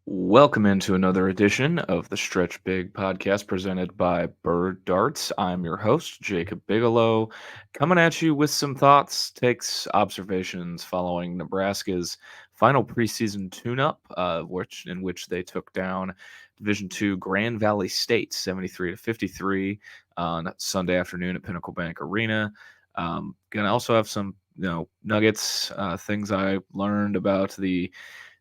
Welcome into another edition of the Stretch Big podcast presented by Bird Darts. I'm your host, Jacob Bigelow, coming at you with some thoughts, takes, observations following Nebraska's final preseason tune-up, which they took down Division II Grand Valley State 73-53 on Sunday afternoon at Pinnacle Bank Arena. Gonna also have some nuggets, things I learned about the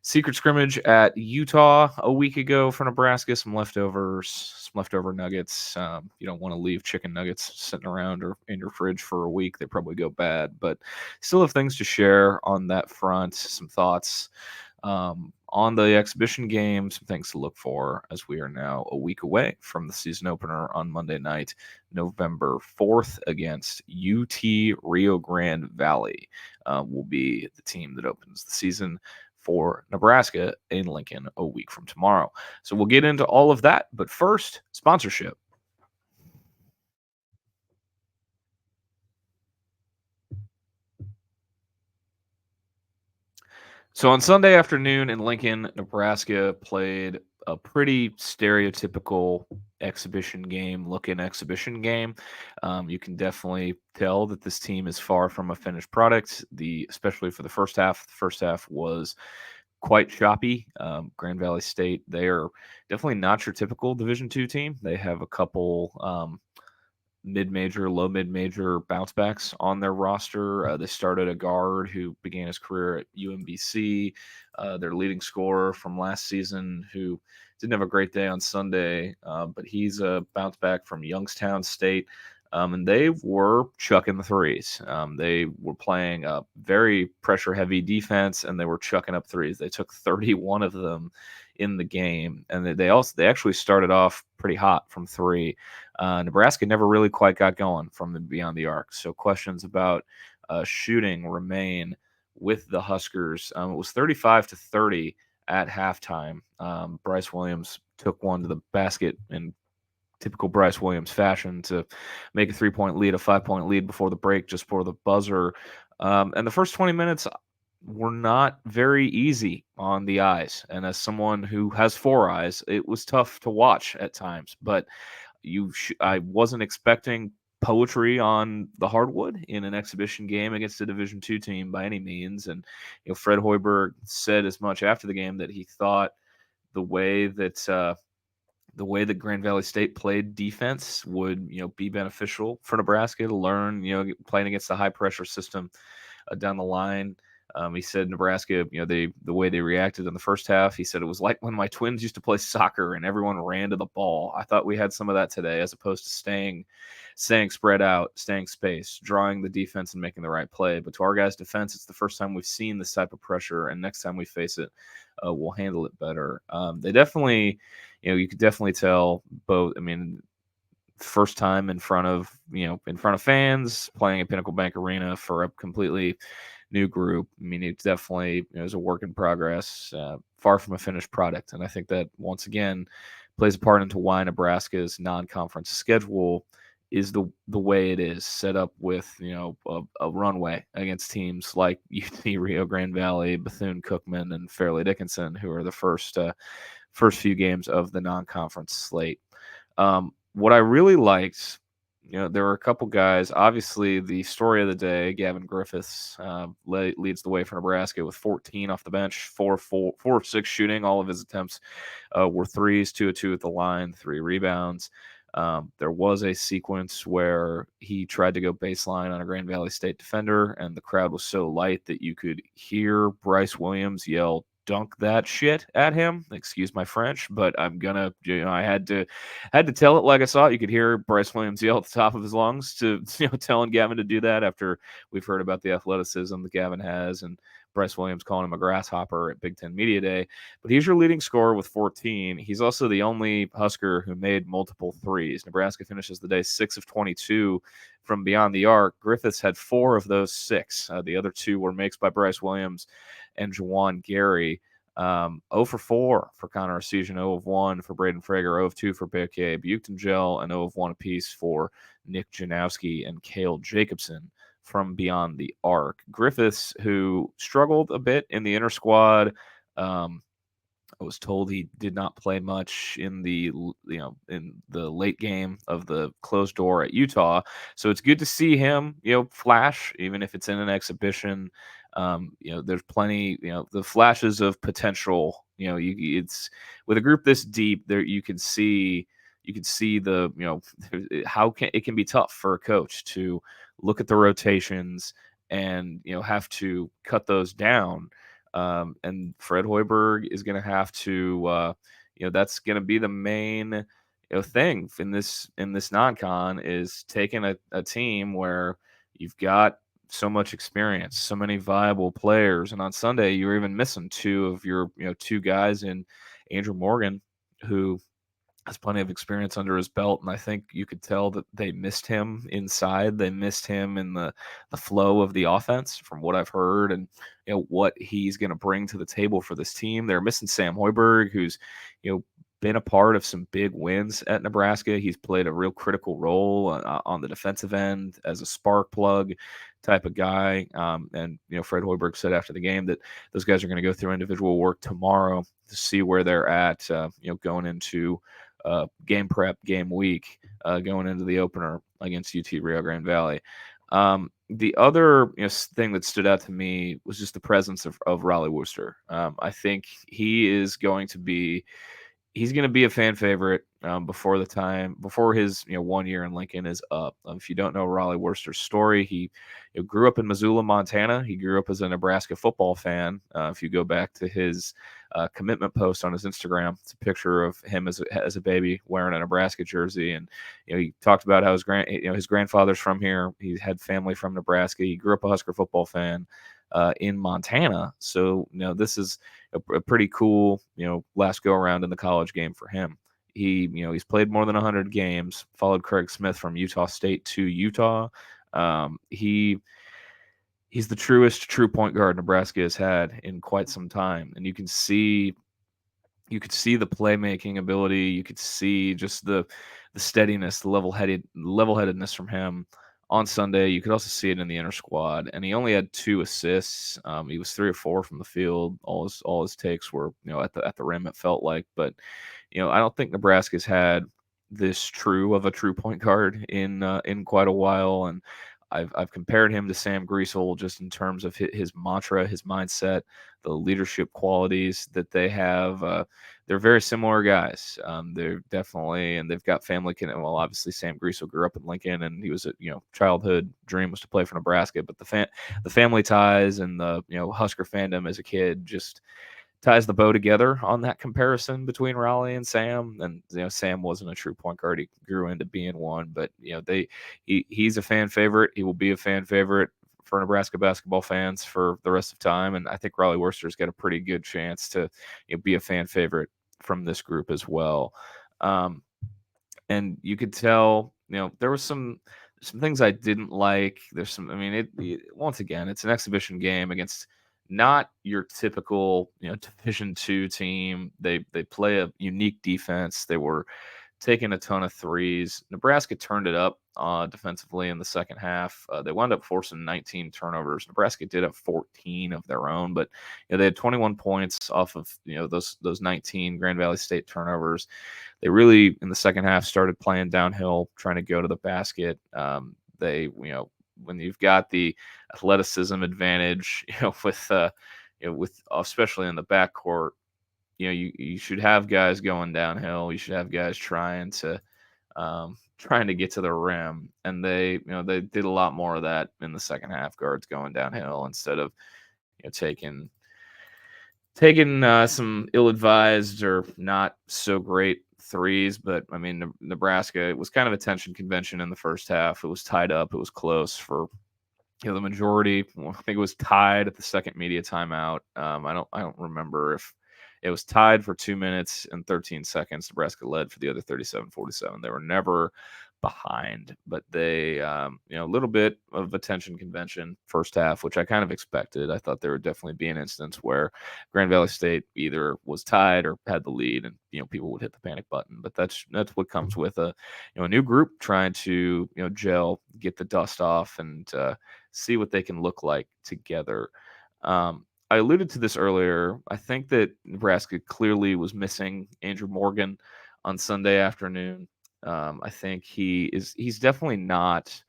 secret scrimmage at Utah a week ago for Nebraska. Some leftovers, some leftover nuggets. You don't want to leave chicken nuggets sitting around or in your fridge for a week. They probably go bad, but still have things to share on that front. Some thoughts on the exhibition game, some things to look for as we are now a week away from the season opener on Monday night, November 4th against UT Rio Grande Valley. Will be the team that opens the season for Nebraska in Lincoln a week from tomorrow. So we'll get into all of that. But first, sponsorship. So on Sunday afternoon in Lincoln, Nebraska played a pretty stereotypical exhibition game. You can definitely tell that this team is far from a finished product. Especially for the first half. The first half was quite choppy. Grand Valley State, they are definitely not your typical Division II team. They have a couple mid-major, low mid-major bounce backs on their roster. They started a guard who began his career at UMBC. Their leading scorer from last season, who didn't have a great day on Sunday, but he's a bounce back from Youngstown State. And they were chucking the threes. They were playing a very pressure-heavy defense, and they were chucking up threes. They took 31 of them in the game, and they actually started off pretty hot from three. Nebraska never really quite got going from the beyond the arc. So questions about shooting remain with the Huskers. It was 35-30 at halftime. Bryce Williams took one to the basket in typical Bryce Williams fashion to make a 3-point lead, a 5-point lead before the break, just for the buzzer. And the first 20 minutes were not very easy on the eyes. And as someone who has four eyes, it was tough to watch at times. But I wasn't expecting poetry on the hardwood in an exhibition game against a Division II team by any means. And Fred Hoiberg said as much after the game that he thought the way that Grand Valley State played defense would be beneficial for Nebraska to learn playing against the high pressure system down the line. He said Nebraska, the way they reacted in the first half, he said it was like when my twins used to play soccer and everyone ran to the ball. I thought we had some of that today, as opposed to staying spread out, staying space, drawing the defense and making the right play. But to our guys' defense, it's the first time we've seen this type of pressure, and next time we face it, we'll handle it better. They definitely, you could definitely tell both. I mean, first time in front of fans, playing at Pinnacle Bank Arena for a completely new group. I mean, it's definitely it's a work in progress, far from a finished product. And I think that once again plays a part into why Nebraska's non-conference schedule is the way it is set up, with a runway against teams like UT Rio Grande Valley, Bethune-Cookman, and Fairleigh Dickinson, who are the first few games of the non-conference slate. What I really liked, there were a couple guys. Obviously, the story of the day, Gavin Griffiths, leads the way for Nebraska with 14 off the bench, 4 of 6 shooting. All of his attempts were threes, 2 of 2 at the line, 3 rebounds. There was a sequence where he tried to go baseline on a Grand Valley State defender, and the crowd was so light that you could hear Bryce Williams yell, "Dunk that shit" at him. Excuse my French, but I'm gonna, I had to tell it like I saw it. You could hear Bryce Williams yell at the top of his lungs to telling Gavin to do that, after we've heard about the athleticism that Gavin has, and Bryce Williams calling him a grasshopper at Big Ten Media Day. But he's your leading scorer with 14. He's also the only Husker who made multiple threes. Nebraska finishes the day 6 of 22 from beyond the arc. Griffiths had 4 of those 6. The other 2 were makes by Bryce Williams and Juwan Gary. 0 for 4 for Connor Arcesian, 0 of 1 for Braden Frager, 0 of 2 for Bearcay Buchtengel, and 0 of 1 apiece for Nick Janowski and Cale Jacobson from beyond the arc. Griffiths, who struggled a bit in the inter squad, I was told he did not play much in in the late game of the closed door at Utah. So it's good to see him, flash, even if it's in an exhibition. There's plenty, the flashes of potential. It's with a group this deep, there you can see the how can it can be tough for a coach to look at the rotations and have to cut those down. And Fred Hoiberg is going to have to, that's going to be the main thing in this non-con is taking a team where you've got so much experience, so many viable players, and on Sunday you're even missing two of your two guys in Andrew Morgan, who has plenty of experience under his belt, and I think you could tell that they missed him inside. They missed him in the flow of the offense, from what I've heard, and what he's going to bring to the table for this team. They're missing Sam Hoiberg, who's been a part of some big wins at Nebraska. He's played a real critical role on the defensive end as a spark plug type of guy. And Fred Hoiberg said after the game that those guys are going to go through individual work tomorrow to see where they're at. Going into game prep, game week, going into the opener against UT Rio Grande Valley. The other thing that stood out to me was just the presence of Raleigh Worcester. I think he's going to be a fan favorite before his 1 year in Lincoln is up. If you don't know Raleigh Worcester's story, he grew up in Missoula, Montana. He grew up as a Nebraska football fan. If you go back to his commitment post on his Instagram, it's a picture of him as a baby wearing a Nebraska jersey, and he talked about how his grandfather's from here. He had family from Nebraska. He grew up a Husker football fan in Montana. So this is a pretty cool last go around in the college game for him. He's played more than 100 games. Followed Craig Smith from Utah State to Utah. He's the true point guard Nebraska has had in quite some time, and you could see the playmaking ability. You could see just the steadiness, the level-headedness from him on Sunday. You could also see it in the inner squad, and he only had 2 assists. He was 3 or 4 from the field. All his takes were at the rim. It felt like, but I don't think Nebraska's had this true of a true point guard in quite a while, and I've compared him to Sam Griesel just in terms of his mantra, his mindset, the leadership qualities that they have. They're very similar guys. They're definitely, and they've got family. Well, obviously Sam Griesel grew up in Lincoln, and he was a childhood dream was to play for Nebraska. But the family ties and the Husker fandom as a kid just ties the bow together on that comparison between Raleigh and Sam. And Sam wasn't a true point guard; he grew into being one. But he's a fan favorite. He will be a fan favorite for Nebraska basketball fans for the rest of time. And I think Raleigh Worcester's got a pretty good chance to be a fan favorite from this group as well. And you could tell, there was some things I didn't like. There's some, I mean, once again, it's an exhibition game against not your typical, Division II team. They play a unique defense. They were taking a ton of threes. Nebraska turned it up defensively in the second half. They wound up forcing 19 turnovers. Nebraska did have 14 of their own, but they had 21 points off of those 19 Grand Valley State turnovers. They really in the second half started playing downhill, trying to go to the basket. They when you've got the athleticism advantage, with especially in the backcourt, you should have guys going downhill. You should have guys trying to get to the rim, and they did a lot more of that in the second half. Guards going downhill instead of taking some ill-advised or not so great threes. But I mean, Nebraska, it was kind of a tension convention in the first half. It was tied up. It was close for the majority. I think it was tied at the second media timeout. I don't remember if it was tied for 2 minutes and 13 seconds. Nebraska led for the other 37-47. They were never behind, but they, a little bit of a tension convention first half, which I kind of expected. I thought there would definitely be an instance where Grand Valley State either was tied or had the lead, and people would hit the panic button. But that's what comes with a new group trying to gel, get the dust off, and see what they can look like together. I alluded to this earlier. I think that Nebraska clearly was missing Andrew Morgan on Sunday afternoon. I think he's definitely not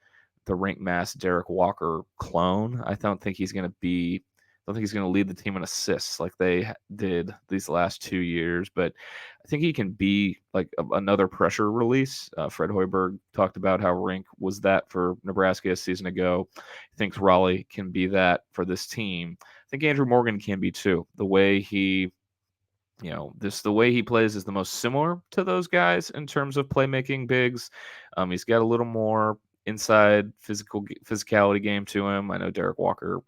the rink mass Derek Walker clone. I don't think he's going to lead the team in assists like they did these last 2 years, but I think he can be like another pressure release. Fred Hoiberg talked about how Rink was that for Nebraska a season ago. He thinks Raleigh can be that for this team. I think Andrew Morgan can be too. The way he plays is the most similar to those guys in terms of playmaking bigs. He's got a little more inside physicality game to him. I know Derek Walker,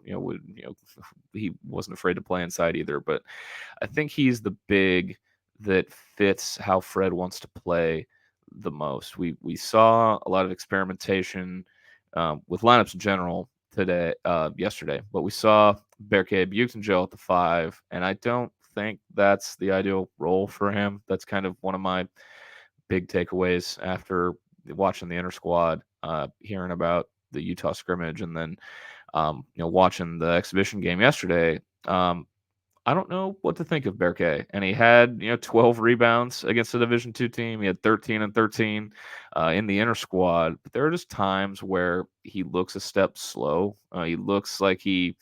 he wasn't afraid to play inside either, but I think he's the big that fits how Fred wants to play the most. We saw a lot of experimentation with lineups in general yesterday, but we saw Berke Butenjel at the 5, and I don't think that's the ideal role for him. That's kind of one of my big takeaways after watching the inter squad, hearing about the Utah scrimmage, and then watching the exhibition game yesterday. I don't know what to think of Berke, and he had 12 rebounds against the Division II team. He had 13 and 13 in the inter squad, but there are just times where he looks a step slow. He looks like I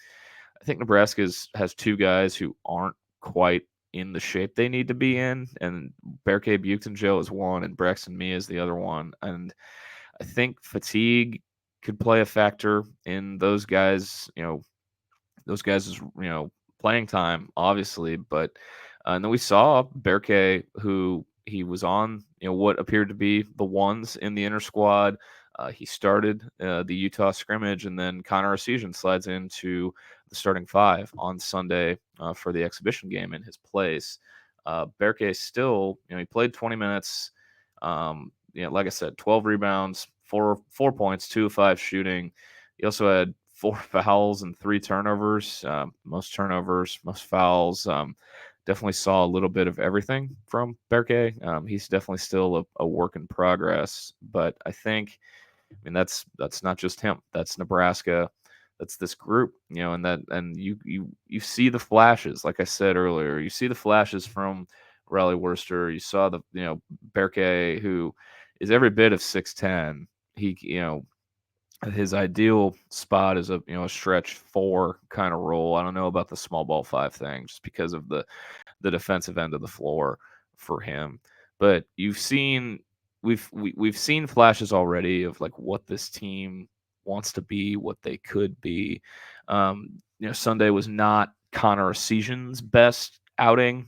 think Nebraska has two guys who aren't quite in the shape they need to be in, and Berke Butenjel is one, and Braxton Mee is the other one, and I think fatigue could play a factor in those guys' playing time, obviously. But and then we saw Berke, who he was on, what appeared to be the ones in the inner squad. He started the Utah scrimmage, and then Connor Arcesian slides into the starting 5 on Sunday for the exhibition game in his place. Berke still, he played 20 minutes. Like I said, 12 rebounds, 4 points, 2 of 5 shooting. He also had 4 fouls and 3 turnovers. Most turnovers, most fouls. Definitely saw a little bit of everything from Berke. He's definitely still a work in progress, but that's not just him. That's Nebraska. That's this group, and you see the flashes. Like I said earlier, you see the flashes from Riley Worcester. You saw Berke, who is every bit of 6'10". His ideal spot is a stretch 4 kind of role. I don't know about the small ball 5 thing, just because of the defensive end of the floor for him. But we've seen flashes already of like what this team wants to be, what they could be. Sunday was not Connor Arcesian's best outing.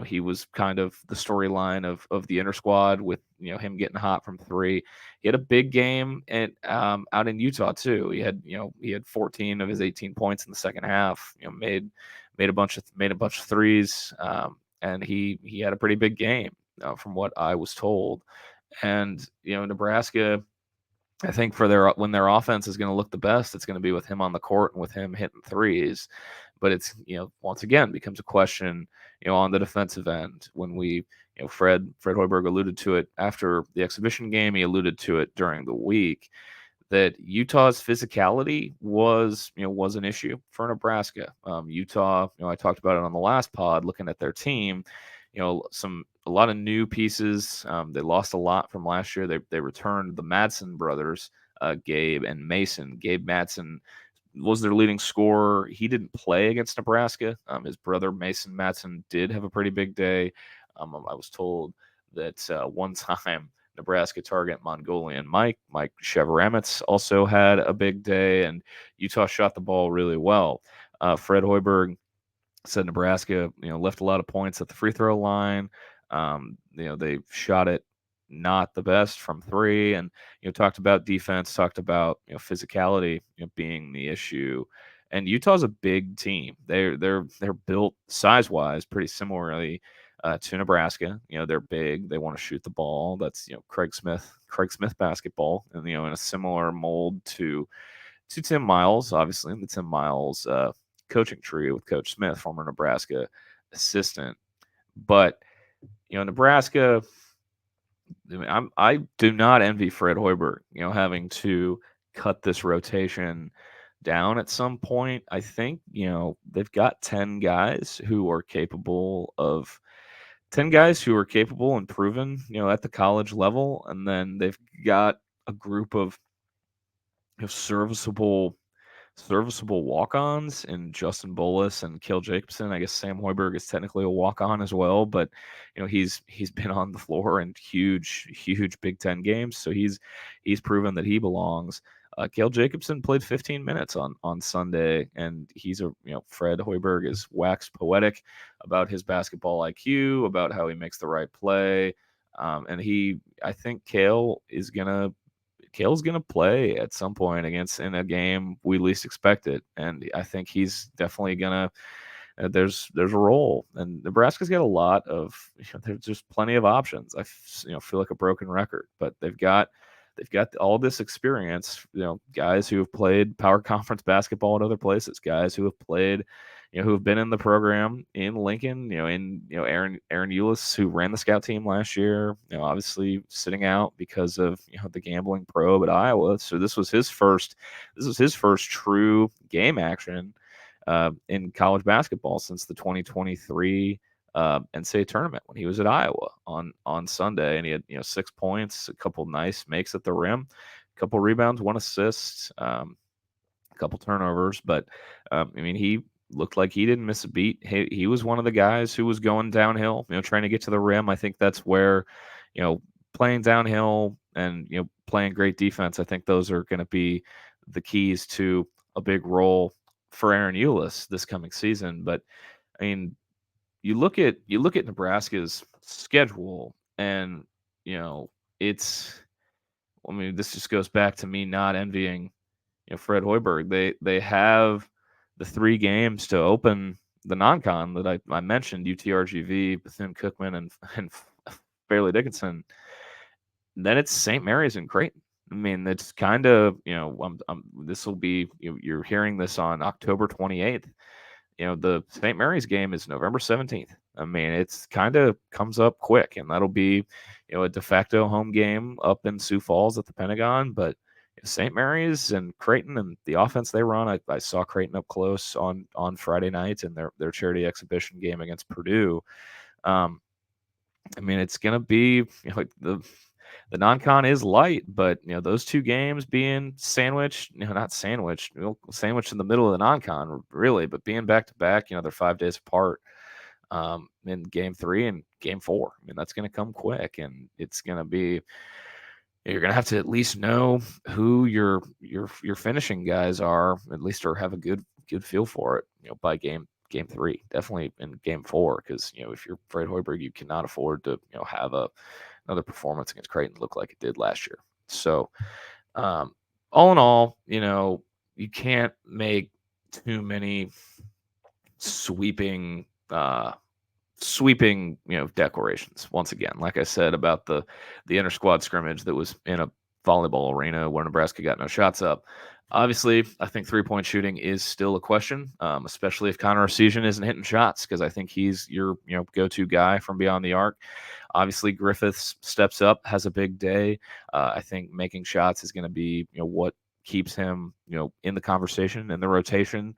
He was kind of the storyline of the inter squad with him getting hot from 3. He had a big game out in Utah too. He had 14 of his 18 points in the second half. Made a bunch of threes, and he had a pretty big game from what I was told. And Nebraska, I think when their offense is going to look the best, it's going to be with him on the court and with him hitting threes. But it's once again becomes a question on the defensive end when Fred Hoiberg alluded to it after the exhibition game. He alluded to it during the week that Utah's physicality was an issue for Nebraska. Utah, I talked about it on the last pod, looking at their team. A lot of new pieces. They lost a lot from last year. They returned the Madsen brothers, Gabe and Mason. Gabe Madsen was their leading scorer. He didn't play against Nebraska. His brother Mason Madsen did have a pretty big day. I was told that one time Nebraska target Mongolian Mike Shevaramitz also had a big day, and Utah shot the ball really well. Fred Hoiberg said Nebraska, left a lot of points at the free throw line. They shot it not the best from 3, and talked about defense, talked about physicality being the issue. And Utah's a big team. They're built size wise pretty similarly to Nebraska. They're big. They want to shoot the ball. That's Craig Smith basketball, and in a similar mold to Tim Miles, obviously the Tim Miles coaching tree with Coach Smith, former Nebraska assistant. But Nebraska, I do not envy Fred Hoiberg, having to cut this rotation down at some point. I think, they've got 10 guys who are capable and proven, at the college level, and then they've got a group of serviceable walk-ons in Justin Bolus and Kale Jacobson. I guess Sam Hoiberg is technically a walk-on as well, but he's been on the floor in huge Big Ten games, so he's proven that he belongs. Kale Jacobson played 15 minutes on Sunday, and Fred Hoiberg is waxed poetic about his basketball IQ, about how he makes the right play, and I think Kale's gonna play at some point in a game we least expect it, and I think he's definitely gonna. There's a role, and Nebraska's got a lot of. There's just plenty of options. Feel like a broken record, but they've got all this experience. Guys who have played power conference basketball at other places, guys who have played who have been in the program in Lincoln, Aaron Eulis, who ran the scout team last year, obviously sitting out because of the gambling probe at Iowa. So this was his first true game action in college basketball since the 2023 NCAA tournament when he was at Iowa on Sunday, and he had 6 points, a couple nice makes at the rim, a couple rebounds, 1 assist, a couple turnovers, but he looked like he didn't miss a beat. He was one of the guys who was going downhill, trying to get to the rim. I think that's where, playing downhill and, playing great defense, I think those are going to be the keys to a big role for Aaron Eulis this coming season. But I mean, you look at Nebraska's schedule, and it's. This just goes back to me not envying Fred Hoiberg. They have the 3 games to open the non-con that I mentioned: UTRGV, Bethune-Cookman, and Fairleigh Dickinson. Then it's St. Mary's and Creighton. It's kind of this will be you're hearing this on October 28th. The St. Mary's game is November 17th. It's kind of comes up quick, and that'll be a de facto home game up in Sioux Falls at the Pentagon. But St. Mary's and Creighton and the offense they run, I saw Creighton up close on Friday night in their charity exhibition game against Purdue. It's going to be the non-con is light, but those 2 games being sandwiched, not sandwiched, sandwiched in the middle of the non-con really, but being back to back, they're 5 days apart. In game 3 and game 4, that's going to come quick, and it's going to be. You're going to have to at least know who your finishing guys are, at least, or have a good feel for it. By game 3, definitely in game 4, because if you're Fred Hoiberg, you cannot afford to have another performance against Creighton look like it did last year. So, all in all, you can't make too many sweeping declarations. Once again, like I said about the inter-squad scrimmage that was in a volleyball arena where Nebraska got no shots up. Obviously, I think 3-point shooting is still a question, especially if Connor Essegian isn't hitting shots, because I think he's your go-to guy from beyond the arc. Obviously, Griffiths steps up, has a big day. I think making shots is going to be what keeps him in the conversation, in the rotation.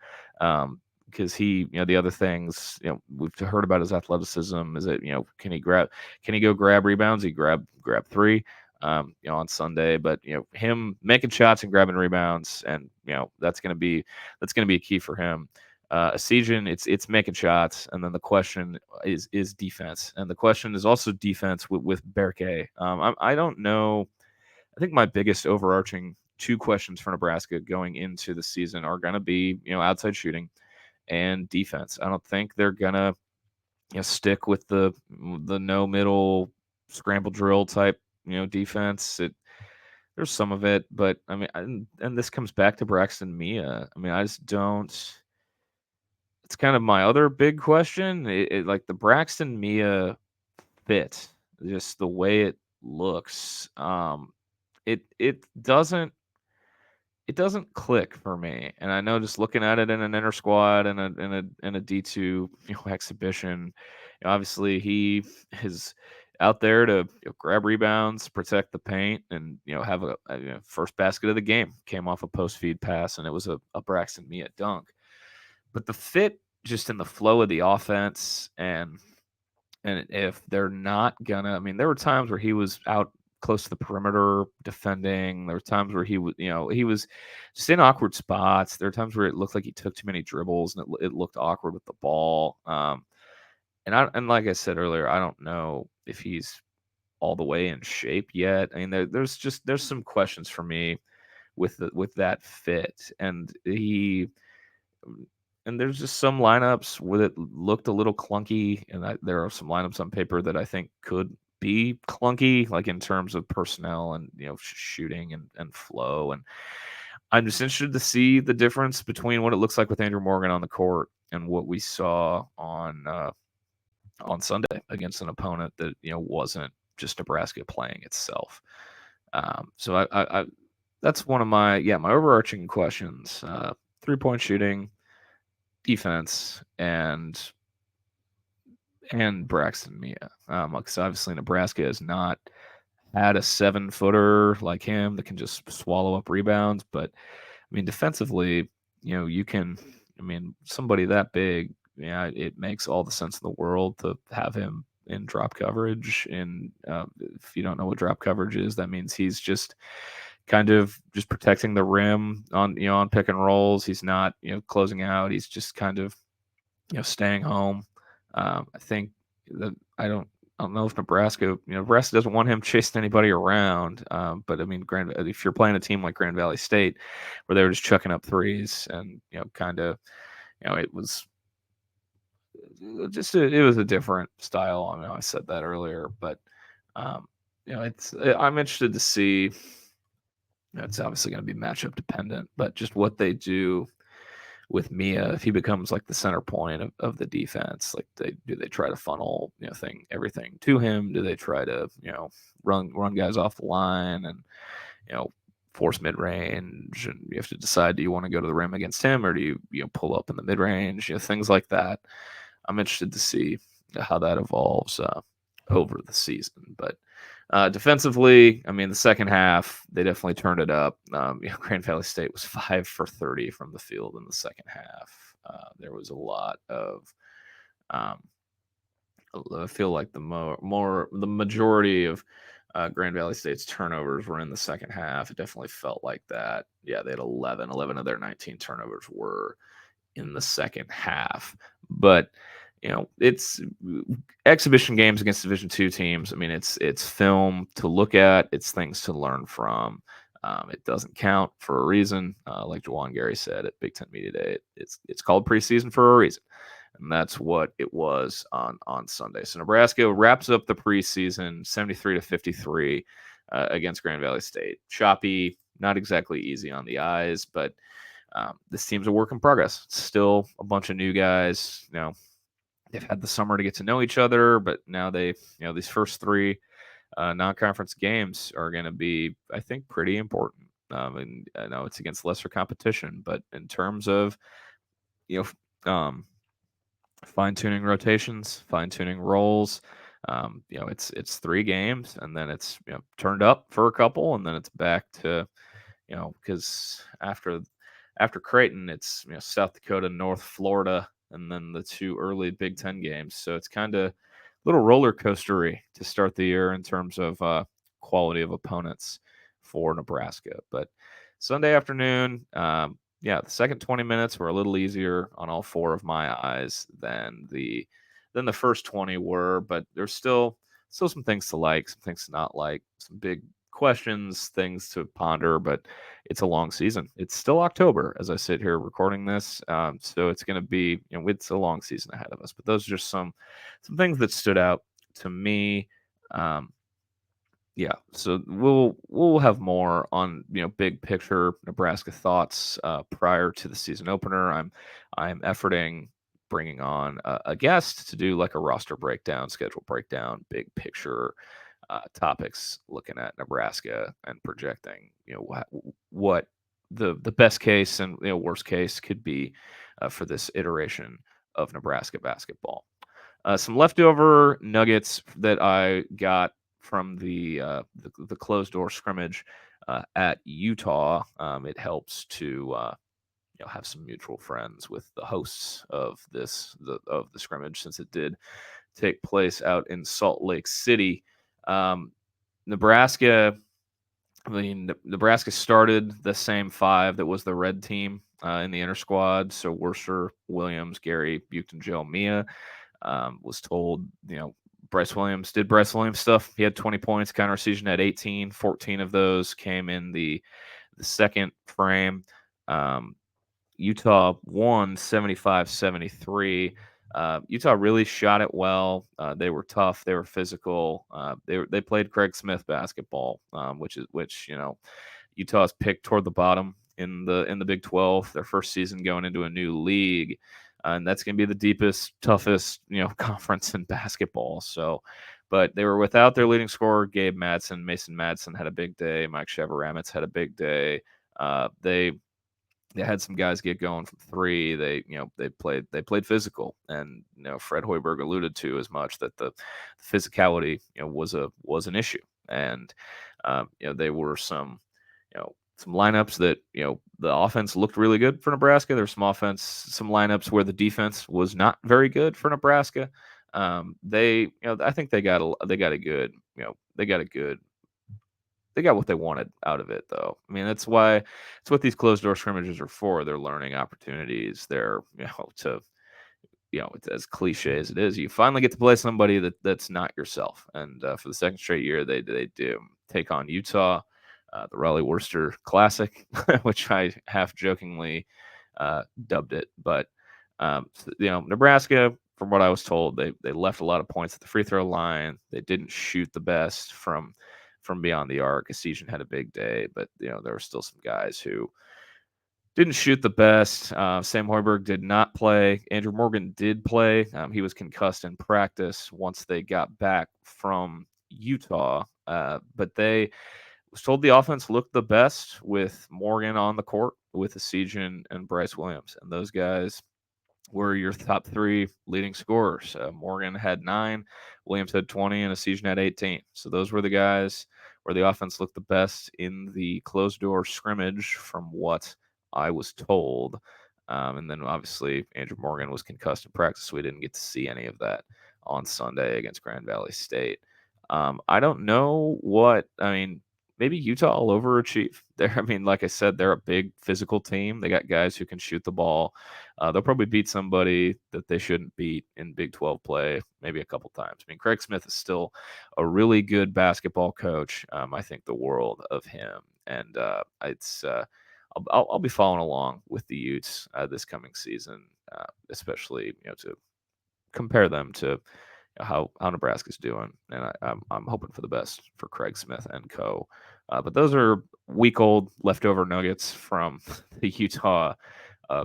Because he, the other things, we've heard about his athleticism. Is it, can he go grab rebounds? He grabbed 3, on Sunday. But him making shots and grabbing rebounds, and that's going to be a key for him. Essegian, it's making shots, and then the question is defense, and the question is also defense with Berke. I don't know. I think my biggest overarching 2 questions for Nebraska going into the season are going to be outside shooting and defense. I don't think they're gonna stick with the no middle scramble drill type defense. There's some of it, but and this comes back to Braxton Mia. I just don't. It's kind of my other big question. Like the Braxton Mia fit, just the way it looks. It doesn't click for me, and I know just looking at it in an inter squad and in a D2 exhibition, obviously he is. out there to grab rebounds, protect the paint, and have a first basket of the game came off a post feed pass, and it was a Braxton Mia dunk. But the fit just in the flow of the offense, and if they're not gonna, I mean, there were times where he was out close to the perimeter defending. There were times where he was just in awkward spots. There were times where it looked like he took too many dribbles and it looked awkward with the ball. And like I said earlier, I don't know if he's all the way in shape yet. I mean, there's some questions for me with that fit, and there's just some lineups where it looked a little clunky, and there are some lineups on paper that I think could be clunky, like in terms of personnel and shooting and flow. And I'm just interested to see the difference between what it looks like with Andrew Morgan on the court and what we saw on Sunday against an opponent that wasn't just Nebraska playing itself. So I that's one of my overarching questions: 3-point shooting, defense, and Braxton Mia. Because obviously Nebraska has not had a 7-footer like him that can just swallow up rebounds. But I mean, defensively, you can. I mean, somebody that big, it makes all the sense in the world to have him in drop coverage. And if you don't know what drop coverage is, that means he's just kind of just protecting the rim on pick and rolls. He's not closing out. He's just kind of staying home. I think that I don't know if Nebraska doesn't want him chasing anybody around. But I mean, if you're playing a team like Grand Valley State, where they were just chucking up threes and kind of it was it was a different style. I know I said that earlier, but I'm interested to see. It's obviously going to be matchup dependent, but just what they do with Mia, if he becomes like the center point of the defense, like do they try to funnel everything to him? Do they try to run guys off the line and force mid range? And you have to decide, do you want to go to the rim against him, or do you pull up in the mid range? Things like that. I'm interested to see how that evolves over the season. But defensively, I mean, the second half, they definitely turned it up. Grand Valley State was 5 for 30 from the field in the second half. There was a lot of, I feel like the majority of Grand Valley State's turnovers were in the second half. It definitely felt like that. Yeah, they had 11 of their 19 turnovers were in the second half. But it's exhibition games against Division II teams. I mean, it's film to look at. It's things to learn from. It doesn't count for a reason. Like Juwan Gary said at Big Ten Media Day, it's called preseason for a reason, and that's what it was on Sunday. So Nebraska wraps up the preseason 73-53 against Grand Valley State. Choppy, not exactly easy on the eyes, but this team's a work in progress. It's still a bunch of new guys. They've had the summer to get to know each other, but now these first 3 non-conference games are going to be, I think, pretty important. And I know it's against lesser competition, but in terms of fine-tuning rotations, fine-tuning roles, it's 3 games, and then it's turned up for a couple, and then it's back to because after Creighton, it's South Dakota, North Florida, and then the 2 early Big Ten games. So it's kind of a little roller coastery to start the year in terms of quality of opponents for Nebraska. But Sunday afternoon, the second 20 minutes were a little easier on all 4 of my eyes than the first 20 were. But there's still some things to like, some things to not like, some big questions, things to ponder, but it's a long season. It's still October as I sit here recording this, so it's going to be it's a long season ahead of us. But those are just some things that stood out to me. So we'll have more on big picture Nebraska thoughts prior to the season opener. I'm efforting bringing on a guest to do like a roster breakdown, schedule breakdown, big picture topics, looking at Nebraska and projecting, what the best case and worst case could be for this iteration of Nebraska basketball. Some leftover nuggets that I got from the closed door scrimmage at Utah. It helps to have some mutual friends with the hosts of the scrimmage, since it did take place out in Salt Lake City. Nebraska. I mean, Nebraska started the same five that was the red team in the inter squad. So Worcester, Williams, Gary, Buchton, Joe, Mia. Was told, Bryce Williams did Bryce Williams stuff. He had 20 points. Connor Season had 18. 14 of those came in the second frame. Utah won 75-73. Utah really shot it well. They were tough. They were physical. They played Craig Smith basketball, which Utah's picked toward the bottom in the Big 12. Their first season going into a new league, and that's going to be the deepest, toughest conference in basketball. So, but they were without their leading scorer Gabe Madsen. Mason Madsen had a big day. Mike Shevaramitz had a big day. They had some guys get going from three. They played physical, and Fred Hoiberg alluded to as much that the physicality was an issue, and there were some lineups that the offense looked really good for Nebraska. There were some lineups where the defense was not very good for Nebraska. I think they got what they wanted out of it, though. I mean, it's what these closed door scrimmages are for. They're learning opportunities. They're, it's as cliche as it is. You finally get to play somebody that's not yourself. And for the second straight year, they do take on Utah, the Raleigh-Worcester Classic, which I half jokingly dubbed it. But Nebraska, from what I was told, they left a lot of points at the free throw line. They didn't shoot the best from beyond the arc. Asian had a big day, but there were still some guys who didn't shoot the best. Sam Hoiberg did not play. Andrew Morgan did play. He was concussed in practice once they got back from Utah, but they was told the offense looked the best with Morgan on the court, with Asian and Bryce Williams, and those guys were your top three leading scorers. Morgan had 9, Williams had 20, and Asian had 18. So those were the guys where the offense looked the best in the closed door scrimmage, from what I was told. And then obviously Andrew Morgan was concussed in practice, so we didn't get to see any of that on Sunday against Grand Valley State. I don't know maybe Utah will overachieve. Like I said, they're a big physical team. They got guys who can shoot the ball. They'll probably beat somebody that they shouldn't beat in Big 12 play maybe a couple times. Craig Smith is still a really good basketball coach. I think the world of him, and I'll be following along with the Utes this coming season, especially to compare them to how Nebraska's doing, and I'm hoping for the best for Craig Smith and co. But those are week-old leftover nuggets from the Utah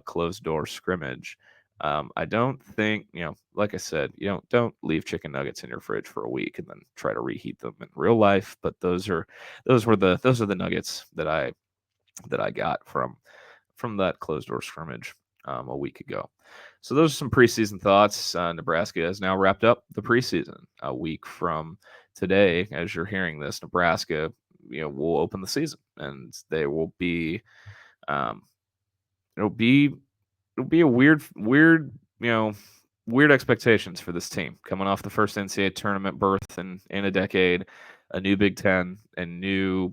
closed door scrimmage. I don't think, like I said, don't leave chicken nuggets in your fridge for a week and then try to reheat them in real life. But those are the nuggets that I got from that closed door scrimmage a week ago. So those are some preseason thoughts. Nebraska has now wrapped up the preseason. A week from today, as you're hearing this, Nebraska, will open the season, and they will be. It'll be a weird expectations for this team coming off the first NCAA tournament berth in a decade, a new Big Ten, and a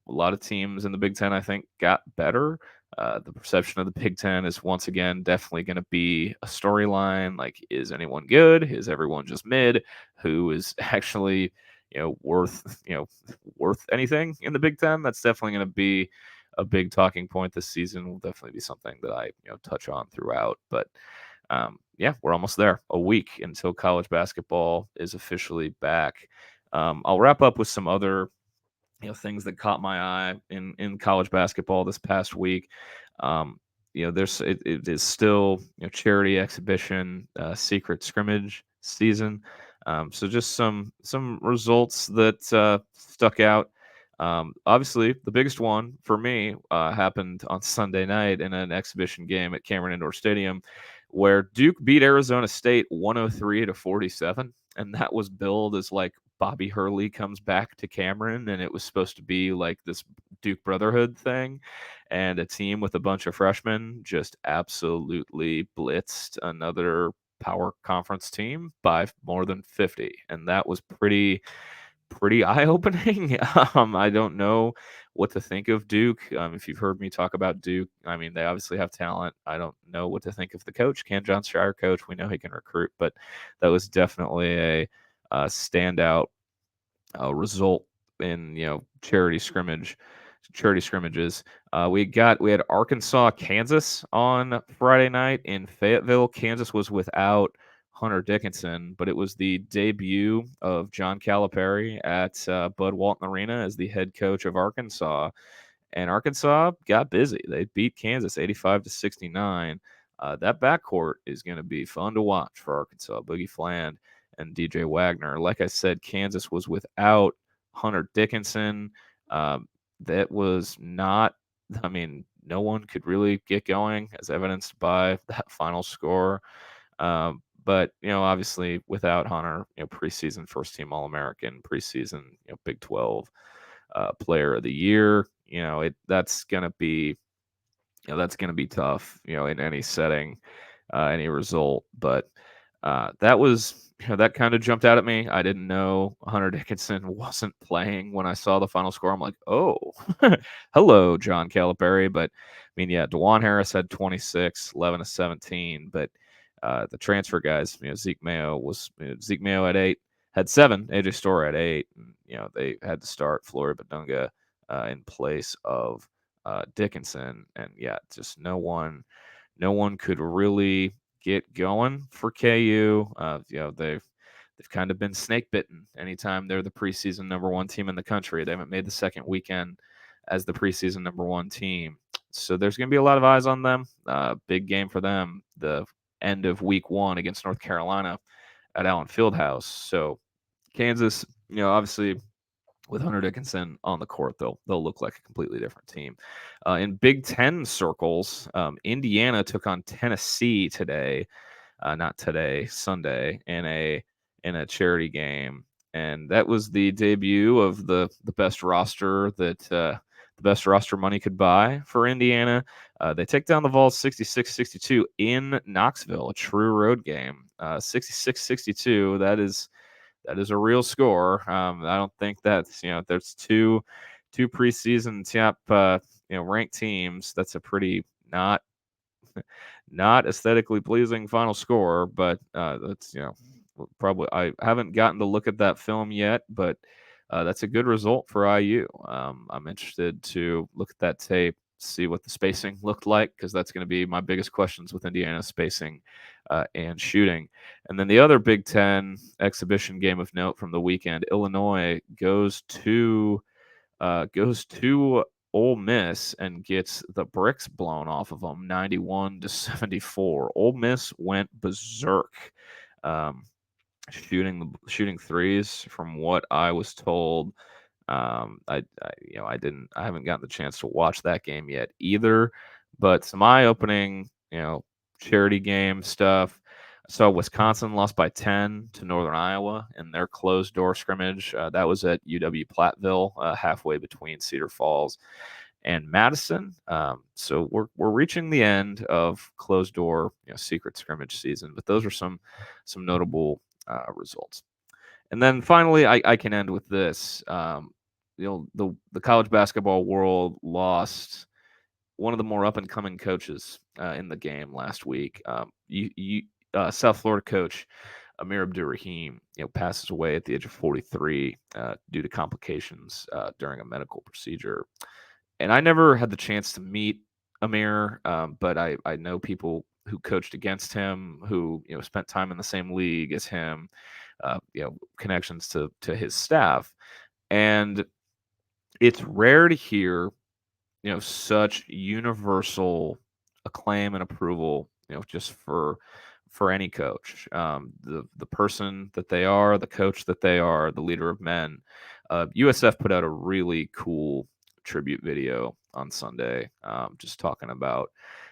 lot of teams in the Big Ten, I think, got better. The perception of the Big Ten is once again definitely going to be a storyline. Like, is anyone good? Is everyone just mid? Who is actually, worth anything in the Big Ten? That's definitely going to be a big talking point this season. Will definitely be something that I touch on throughout. But we're almost there. A week until college basketball is officially back. I'll wrap up with some other things that caught my eye in college basketball this past week. It is still charity exhibition, secret scrimmage season. So just some results that stuck out. Obviously, the biggest one for me happened on Sunday night in an exhibition game at Cameron Indoor Stadium, where Duke beat Arizona State 103-47, and that was billed as like Bobby Hurley comes back to Cameron, and it was supposed to be like this Duke Brotherhood thing, and a team with a bunch of freshmen just absolutely blitzed another power conference team by more than 50, and that was pretty eye-opening. I don't know what to think of Duke. If you've heard me talk about Duke, I mean, they obviously have talent. I don't know what to think of the coach. Ken John Shire coach, we know he can recruit, but that was definitely a standout result in charity scrimmages. We had Arkansas, Kansas on Friday night in Fayetteville. Kansas was without Hunter Dickinson, but it was the debut of John Calipari at Bud Walton Arena as the head coach of Arkansas. And Arkansas got busy. They beat Kansas 85-69. That backcourt is going to be fun to watch for Arkansas. Boogie Fland and DJ Wagner. Like I said, Kansas was without Hunter Dickinson. That was not, I mean, no one could really get going, as evidenced by that final score. But, obviously without Hunter, preseason first team All-American, preseason, Big 12 player of the year, that's going to be, tough, in any setting, any result. But that was, that kind of jumped out at me. I didn't know Hunter Dickinson wasn't playing when I saw the final score. I'm like, oh, hello, John Calipari. But I mean, yeah, DeJuan Harris had 26, 11-17. But the transfer guys, Zeke Mayo had 8, had 7. AJ Storr had 8. And, they had to start Flory Badunga in place of Dickinson, and yeah, just no one could really get going for KU. They've kind of been snake bitten anytime they're the preseason number 1 team in the country. They haven't made the second weekend as the preseason number 1 team, so there's going to be a lot of eyes on them. Big game for them, the end of week 1 against North Carolina at Allen Fieldhouse. So Kansas, obviously, with Hunter Dickinson on the court, they'll look like a completely different team. In Big Ten circles, Indiana took on Tennessee today, not today, Sunday, in a charity game, and that was the debut of the best roster that the best roster money could buy for Indiana. They take down the Vols 66-62 in Knoxville, a true road game. 66-62. That is a real score. I don't think that's, there's two preseason top ranked teams. That's a pretty not aesthetically pleasing final score, but that's probably, I haven't gotten to look at that film yet, but that's a good result for IU. I'm interested to look at that tape, see what the spacing looked like, because that's going to be my biggest questions with Indiana: spacing and shooting. And then the other Big Ten exhibition game of note from the weekend, Illinois goes to Ole Miss and gets the bricks blown off of them, 91-74. Ole Miss went berserk, shooting threes. From what I was told, I haven't gotten the chance to watch that game yet either. But some eye-opening, charity game stuff. So Wisconsin lost by 10 to Northern Iowa in their closed door scrimmage. That was at UW-Platteville, halfway between Cedar Falls and Madison. So we're reaching the end of closed door, secret scrimmage season. But those are some notable results. And then finally, I can end with this. The college basketball world lost one of the more up and coming coaches in the game last week. South Florida coach Amir Abdur-Rahim, passes away at the age of 43 due to complications during a medical procedure. And I never had the chance to meet Amir, but I know people who coached against him, who spent time in the same league as him, connections to his staff, and it's rare to hear such universal acclaim and approval, just for any coach, the person that they are, the coach that they are, the leader of men. USF put out a really cool tribute video on Sunday, just talking about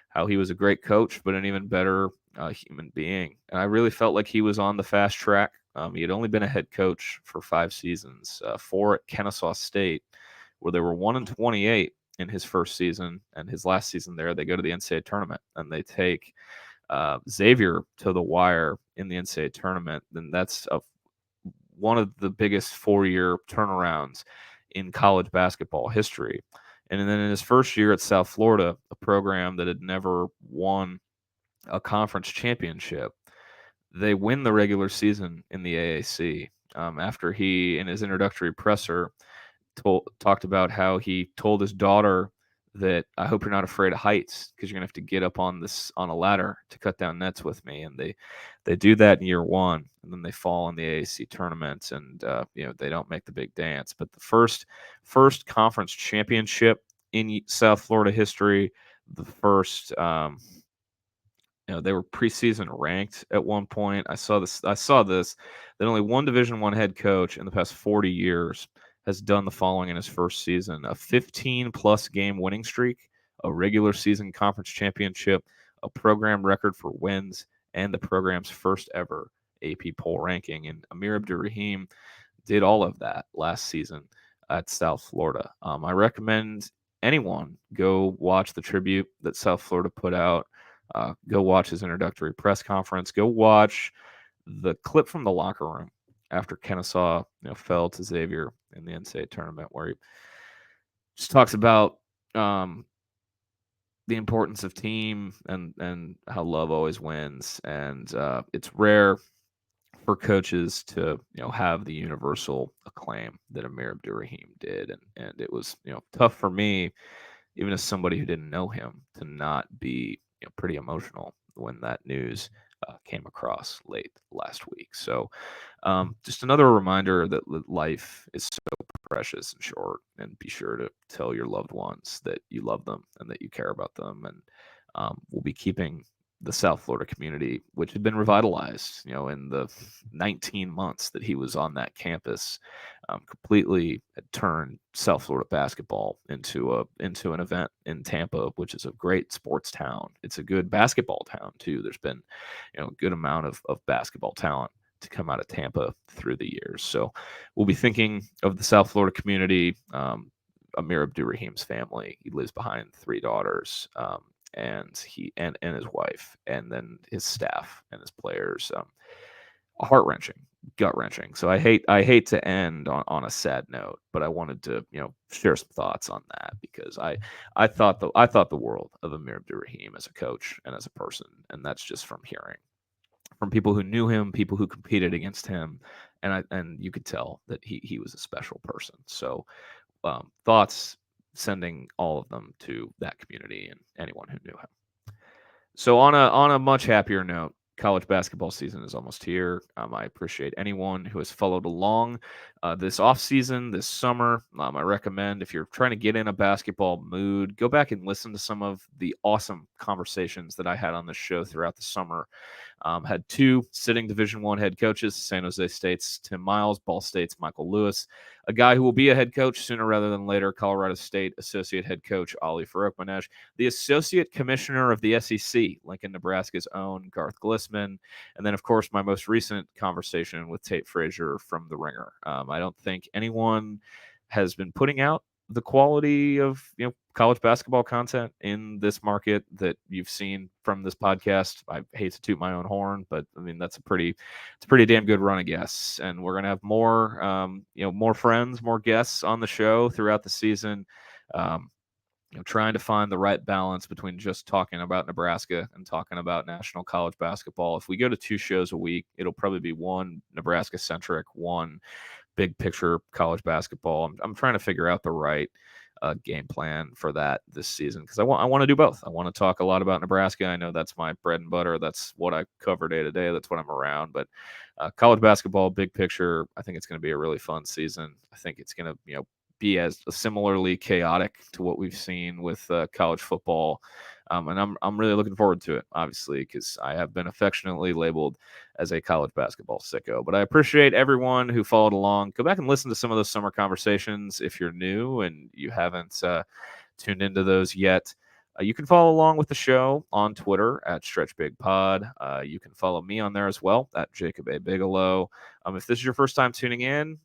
how he was a great coach, but an even better human being. And I really felt like he was on the fast track. He had only been a head coach for 5 seasons, 4 at Kennesaw State, where they were 1-28 in his first season, and his last season there, they go to the NCAA tournament and they take Xavier to the wire in the NCAA tournament. Then that's one of the biggest 4-year turnarounds in college basketball history. And then in his first year at South Florida, a program that had never won a conference championship, they win the regular season in the AAC. After he, in his introductory presser, talked about how he told his daughter that, I hope you're not afraid of heights, because you're gonna have to get up on a ladder to cut down nets with me. And they do that in year one, and then they fall in the AAC tournament, and they don't make the big dance. But the first conference championship in South Florida history, the first they were preseason ranked at one point. I saw this that only one Division I head coach in the past 40 years has done the following in his first season: a 15-plus game winning streak, a regular season conference championship, a program record for wins, and the program's first ever AP poll ranking. And Amir Abdur-Rahim did all of that last season at South Florida. I recommend anyone go watch the tribute that South Florida put out. Go watch his introductory press conference. Go watch the clip from the locker room after Kennesaw fell to Xavier in the NCAA tournament, where he just talks about the importance of team and how love always wins. And it's rare for coaches to have the universal acclaim that Amir Abdur-Rahim did, and it was tough for me, even as somebody who didn't know him, to not be pretty emotional when that news came across late last week. So just another reminder that life is so precious and short, and be sure to tell your loved ones that you love them and that you care about them. And we'll be keeping the South Florida community, which had been revitalized, in the 19 months that he was on that campus, completely had turned South Florida basketball into an event in Tampa, which is a great sports town. It's a good basketball town too. There's been, a good amount of basketball talent to come out of Tampa through the years. So we'll be thinking of the South Florida community. Amir Abdur-Rahim's family. He lives behind 3 daughters. And he and his wife, and then his staff and his players. Heart-wrenching, gut-wrenching. So I hate to end on a sad note, but I wanted to share some thoughts on that, because I thought the world of Amir Abdur-Rahim as a coach and as a person, and that's just from hearing from people who knew him, people who competed against him, and you could tell that he was a special person. So thoughts, sending all of them to that community and anyone who knew him. So on a much happier note, college basketball season is almost here. I appreciate anyone who has followed along this off season, this summer. I recommend, if you're trying to get in a basketball mood, go back and listen to some of the awesome conversations that I had on this show throughout the summer. Had 2 sitting Division I head coaches: San Jose State's Tim Miles, Ball State's Michael Lewis, a guy who will be a head coach sooner rather than later, Colorado State Associate Head Coach Ali Farokhmanesh, the Associate Commissioner of the SEC, Lincoln, Nebraska's own Garth Glissman, and then, of course, my most recent conversation with Tate Frazier from The Ringer. I don't think anyone has been putting out the quality of college basketball content in this market that you've seen from this podcast. I hate to toot my own horn, but I mean it's a pretty damn good run of guests, and we're gonna have more more friends, more guests on the show throughout the season. Trying to find the right balance between just talking about Nebraska and talking about national college basketball. If we go to 2 shows a week, it'll probably be one Nebraska centric, one big picture college basketball. I'm trying to figure out the right game plan for that this season, because I want to do both. I want to talk a lot about Nebraska. I know that's my bread and butter. That's what I cover day to day. That's what I'm around. But college basketball, big picture, I think it's going to be a really fun season. I think it's going to be as similarly chaotic to what we've seen with college football. And I'm really looking forward to it, obviously, because I have been affectionately labeled as a college basketball sicko. But I appreciate everyone who followed along. Go back and listen to some of those summer conversations if you're new and you haven't tuned into those yet. You can follow along with the show on Twitter at StretchBigPod. You can follow me on there as well at Jacob A. Bigelow. If this is your first time tuning in,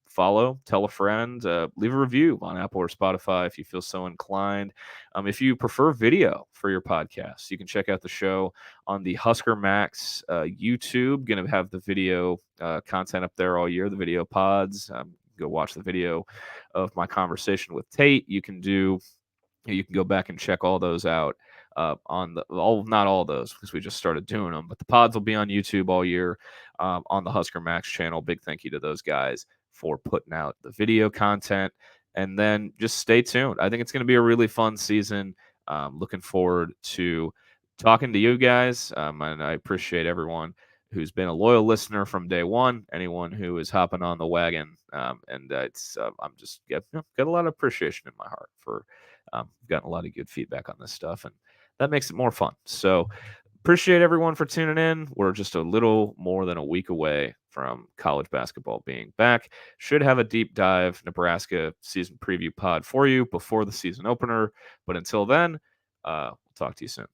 follow, tell a friend, leave a review on Apple or Spotify if you feel so inclined. If you prefer video for your podcast, you can check out the show on the Husker Max YouTube. Going to have the video content up there all year, the video pods. Go watch the video of my conversation with Tate. You can go back and check all those out on not all those because we just started doing them, but the pods will be on YouTube all year on the Husker Max channel. Big thank you to those guys for putting out the video content. And then just stay tuned. I think it's going to be a really fun season. Looking forward to talking to you guys. And I appreciate everyone who's been a loyal listener from day one, anyone who is hopping on the wagon. I'm just got a lot of appreciation in my heart for gotten a lot of good feedback on this stuff, and that makes it more fun. So appreciate everyone for tuning in. We're just a little more than a week away from college basketball being back. Should have a deep dive Nebraska season preview pod for you before the season opener. But until then, we'll talk to you soon.